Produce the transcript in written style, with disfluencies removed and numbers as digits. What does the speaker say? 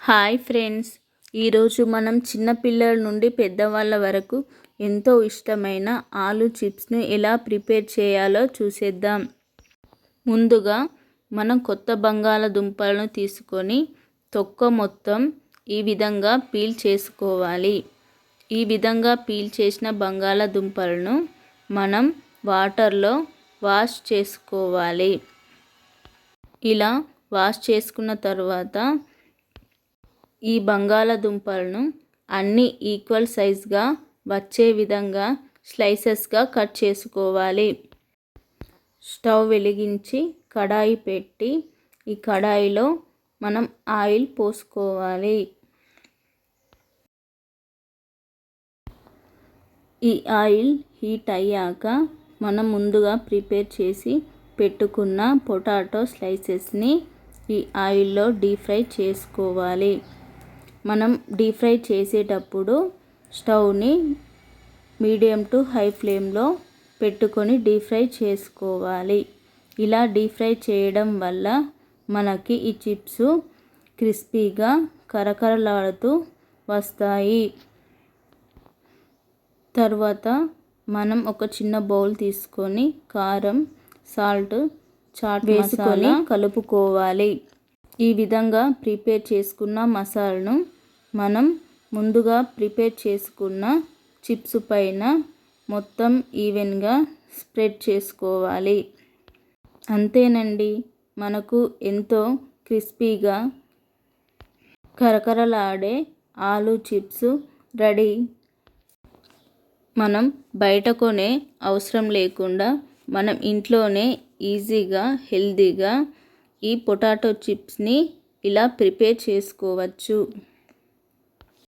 Hi friends, ఈరోజు మనం చిన్నపిల్లల నుండి పెద్దవాళ్ళ వరకు ఎంతో ఇష్టమైన ఆలు చిప్స్ని ఎలా ప్రిపేర్ చేయాలో చూసేద్దాం. ముందుగా మనం కొత్త బంగాళదుంపలను తీసుకొని తొక్క మొత్తం ఈ విధంగా పీల్ చేసుకోవాలి. ఈ విధంగా పీల్ చేసిన బంగాళదుంపలను మనం వాటర్లో వాష్ చేసుకోవాలి. ఇలా వాష్ చేసుకున్న తర్వాత ఈ బంగాళదుంపలను అన్ని ఈక్వల్ సైజ్గా వచ్చే విధంగా స్లైసెస్గా కట్ చేసుకోవాలి. స్టవ్ వెలిగించి కడాయి పెట్టి ఈ కడాయిలో మనం ఆయిల్ పోసుకోవాలి. ఈ ఆయిల్ హీట్ అయ్యాక మనం ముందుగా ప్రిపేర్ చేసి పెట్టుకున్న పొటాటో స్లైసెస్ని ఈ ఆయిల్లో డీప్ ఫ్రై చేసుకోవాలి. మనం డీప్ ఫ్రై చేసేటప్పుడు స్టవ్ని మీడియం టు హై ఫ్లేమ్లో పెట్టుకొని డీప్ ఫ్రై చేసుకోవాలి. ఇలా డీప్ ఫ్రై చేయడం వల్ల మనకి ఈ చిప్స్ క్రిస్పీగా కరకరలాడుతూ వస్తాయి. తర్వాత మనం ఒక చిన్న బౌల్ తీసుకొని కారం, సాల్ట్, చాట్ వేసుకొని కలుపుకోవాలి. ఈ విధంగా ప్రిపేర్ చేసుకున్న మసాలాను మనం ముందుగా ప్రిపేర్ చేసుకున్న చిప్స్ పైన మొత్తం ఈవెన్గా స్ప్రెడ్ చేసుకోవాలి. అంతేనండి, మనకు ఎంతో క్రిస్పీగా కరకరలాడే ఆలు చిప్స్ రెడీ. మనం బయట కొనే అవసరం లేకుండా మనం ఇంట్లోనే ఈజీగా హెల్తీగా ఈ పొటాటో చిప్స్ని ఇలా ప్రిపేర్ చేసుకోవచ్చు.